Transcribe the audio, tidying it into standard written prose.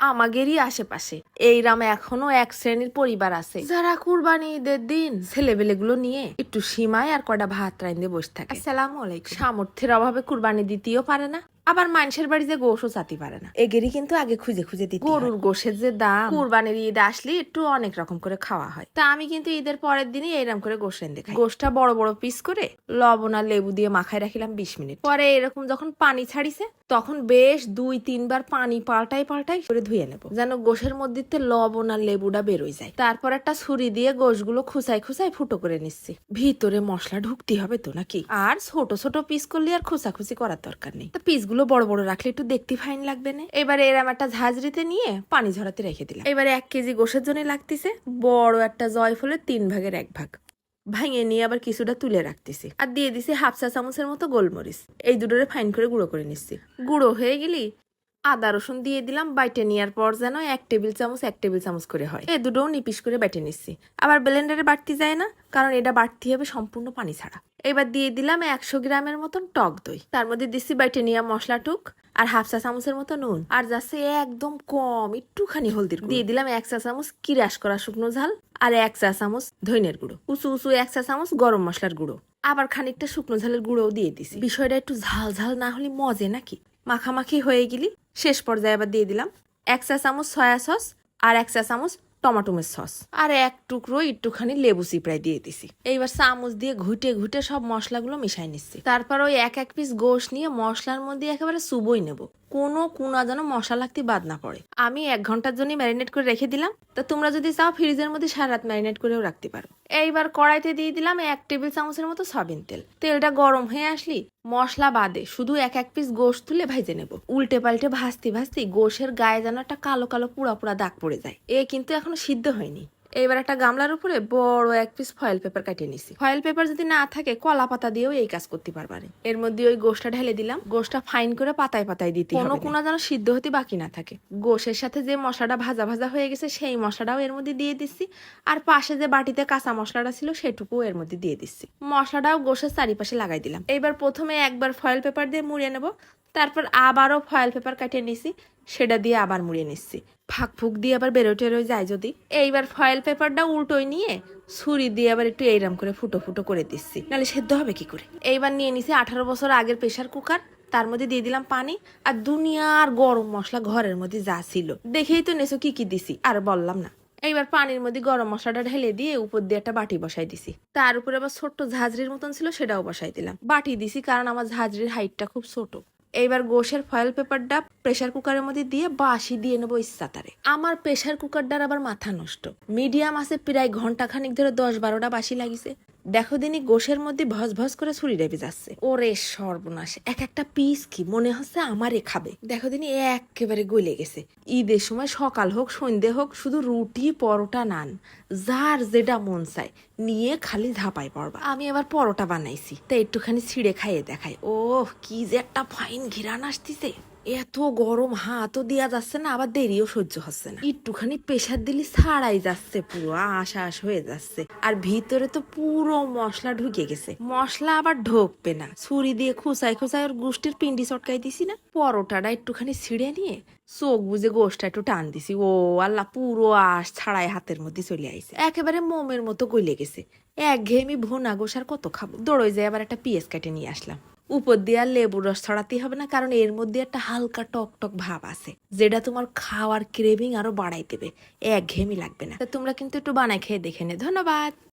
আমাদেরই আশেপাশে এইরাম এখনো এক শ্রেণীর পরিবার আছে যারা কুরবানি ঈদের দিন ছেলেবেলেগুলো নিয়ে একটু সীমায় আর কটা ভাত রাইন্দে বসে থাকে। আসসালামু আলাইকুম। সামর্থ্যের অভাবে কুরবানি দিতেও পারে না, আবার মানুষের বাড়ি যে গোশও চাতি পারে না। এগেরই কিন্তু আগে খুঁজে খুঁজে দিতে গরুর গোশের যে দাম, কুরবানির ঈদ আসলে একটু অনেক রকম করে খাওয়া হয়। তা আমি কিন্তু ঈদের পরের দিনই এইরকম করে গোশ রেঁধে খাই। গোশটা বড় বড় পিস করে লবণ আর লেবু দিয়ে মাখায় রাখিলাম 20 মিনিট। পরে এরকম যখন পানি ছাড়িছে তখন বেশ 2-3 বার পানি পাল্টাই করে ধুয়ে নেব, যেন গোশের মধ্যে লবণ আর লেবুটা বেরোয় যায়। তারপর একটা ছুরি দিয়ে গোশগুলো খুসাই ফুটো করে নিচ্ছি। ভিতরে মশলা ঢুকতে হবে তো নাকি, আর ছোট ছোট পিস করলে আর খোসাখুসি করার দরকার নেই। পিস গুলো বড় বড় রাখলে একটু দেখতে ফাইন লাগবে না। এবারে এরম একটা ঝাঁঝরিতে নিয়ে পানি ঝরাতে রেখে দিলাম। এবারে 1 কেজি গোশের জন্য লাগতেছে বড় একটা জয়ফলের 3 ভাগের 1 ভাগ ভাঙে নিয়ে আবার কিছুটা তুলে রাখতেছি, আর দিয়ে দিছি হাফ চা চামচের মতো গোলমরিচ। এই দুটোরে ফাইন করে গুঁড়ো করে নিচ্ছি। গুঁড়ো হয়ে গেলি আদা রসুন দিয়ে দিলাম। বাইটে নেওয়ার পর যেন 1 টেবিল চামচ করে হয়। এই দুটোও নিপিস করে বেটে নিচ্ছি। আবার ব্লেন্ডারে বাটতে যায় না, কারণ এটা বাটতে হবে সম্পূর্ণ পানি ছাড়া। এবার দিয়ে দিলাম 100 গ্রামের মতন টক দই। তার মধ্যে দিচ্ছি বাইটে নেওয়া মশলা টুক আর হাফ চা চামচের মতো নুন, আর যাচ্ছে একদম কম একটুখানি হলদির গুঁড়ো। দিয়ে দিলাম 1 চা চামচ কিরাস করা শুকনো ঝাল আর 1 চা চামচ ধইনের গুঁড়ো, উঁচু 1 চা চামচ গরম মশলার গুঁড়ো, আবার খানিকটা শুকনো ঝালের গুঁড়োও দিয়ে দিছি। বিষয়টা একটু ঝাল না হলে মজে নাকি। মাখামাখি হয়ে গেলি শেষ পর্যায়ে আবার দিয়ে দিলাম 1 চা চামচ সয়া সস আর 1 চা চামচ টমেটোমের সস, আর 1 টুকরো একটুখানি লেবু চিপড়াই দিয়ে দিছি। এইবার চামচ দিয়ে ঘুটে সব মশলাগুলো মিশাই নিচ্ছি। তারপর ওই 1 পিস গোশ নিয়ে মশলার মধ্যে একেবারে চুবই নেব, কোনো কোনা যেন মশলা লাগতে বাদ না পড়ে। আমি 1 ঘন্টার জন্য ম্যারিনেট করে রেখে দিলাম। তা তোমরা যদি চাও ফ্রিজের মধ্যে সারা রাত ম্যারিনেট করেও রাখতে পারো। এইবার কড়াইতে দিয়ে দিলাম 1 টেবিল চামচের মতো সয়াবিন তেল। তেলটা গরম হয়ে আসলি মশলা বাদে শুধু 1 পিস গোশ তুলে ভেজে নেব। উল্টে পাল্টে ভাজতে গোশের গায়ে যেন একটা কালো পুরা দাগ পড়ে যায়। কিন্তু এখনো সিদ্ধ হয়নি। এবার একটা গামলার উপরে বড় 1 পিস ফয়েল পেপার কাটিয়ে নিছি। ফয়েল পেপার যদি না থাকে কলা পাতা দিয়েও এই কাজ করতে পারবারে। এর মধ্যে ওই গোশটা ঢেলে দিলাম। গোশটা ফাইন করে পাতায় দিতে হবে, কোনো কোনা যেন সিদ্ধ হতে বাকি না থাকে। গোশের সাথে যে মশলাটা ভাজা হয়ে গেছে সেই মশলাটাও এর মধ্যে দিয়ে দিচ্ছি, আর পাশে যে বাটিতে কাঁচা মশলাটা ছিল সেটুকুও এর মধ্যে দিয়ে দিচ্ছি। মশলাটাও গোশের চারিপাশে লাগাই দিলাম। এইবার প্রথমে একবার ফয়েল পেপার দিয়ে মুড়িয়ে নেব, তারপর আবারও ফয়েল পেপার কাটিয়ে নিছি, সেটা দিয়ে আবার মুড়িয়ে নিচ্ছি। ফাঁক দিয়ে আবার বেরোটে যায় যদি। এইবার ফয়েল পেপারটা উল্টোই নিয়ে ছুরি দিয়ে আবার একটু এইরকম করে ফুটো করে দিচ্ছি, নাহলে সেদ্ধ হবে কি করে। এইবার নিয়ে নিছি 18 বছর আগের প্রেসার কুকার। তার মধ্যে দিয়ে দিলাম পানি আর দুনিয়ার গরম মশলা ঘরের মধ্যে যা ছিল। দেখেই তো নেছো কি দিছি, আর বললাম না। এইবার পানির মধ্যে গরম মশলাটা ঢেলে দিয়ে উপর দিয়ে একটা বাটি বসাই দিছি। তার উপরে আবার ছোট্ট ঝাঁঝরির মতন ছিল সেটাও বসাই দিলাম। বাটি দিছি কারণ আমার ঝাঁঝরির হাইটটা খুব ছোট। এইবার গোশের ফয়েল পেপারটা প্রেসার কুকারের মধ্যে দিয়ে বাসি দিয়ে নেবো ইচ্ছাতারে। আমার প্রেসার কুকারটার আবার মাথা নষ্ট। মিডিয়াম আছে প্রায় ঘন্টাখানিক ধরে 10-12টা বাসি লাগিছে। দেখো দিনই গোশের মধ্যে ভস করে ছুরি রেবে যাচ্ছে। ওরে সর্বনাশ, একটা পিস কি মনে হচ্ছে আমারে খাবে। দেখো দিনই একেবারে গলে গেছে। ঈদের সময় সকাল হোক সন্ধ্যে হোক শুধু রুটি পরোটা নান যার যেটা মন চায় নিয়ে খালি ঝাঁপাই পড়বা। আমি আবার পরোটা বানাইছি, তাই একটুখানি ছিঁড়ে খাইয়ে দেখাই। ও কি যে একটা ফাইন ঘিরান আসতেছে। এত গরম হাতও দেওয়া যাচ্ছে না, আবার দেরিও সহ্য হচ্ছে না। একটুখানি প্রেসার দিলে ছাড়াই যাচ্ছে, পুরো আশ হয়ে যাচ্ছে। আর ভিতরে তো পুরো মশলা ঢুকে গেছে। মশলা আবার ঢোকবে না, ছুরি দিয়ে খুসাই ওর গোষ্ঠীর পিন্ডি চটকাই দিছি না। পরোটাটা একটুখানি ছিঁড়ে নিয়ে চোখ বুঝে গোষ্ঠটা একটু টান দিছি। ও আল্লাহ, পুরো আশ ছাড়াই হাতের মধ্যে চলে আইছে। একেবারে মোমের মতো গলে গেছে। একঘেয়েমি ভুনা গোশ আর কত খাবো। দৌড়ই যায় আবার একটা পেঁয়াজ কেটে নিয়ে আসলাম। উপর দিয়ে আর লেবুর রস ছড়াতে হবে না, কারণ এর মধ্যে একটা হালকা টক ভাব আছে, যেটা তোমার খাওয়ার ক্রেভিং আরো বাড়াই দেবে। একঘেয়েমি লাগবে না। তোমরা কিন্তু একটু বানাই খেয়ে দেখে নে। ধন্যবাদ।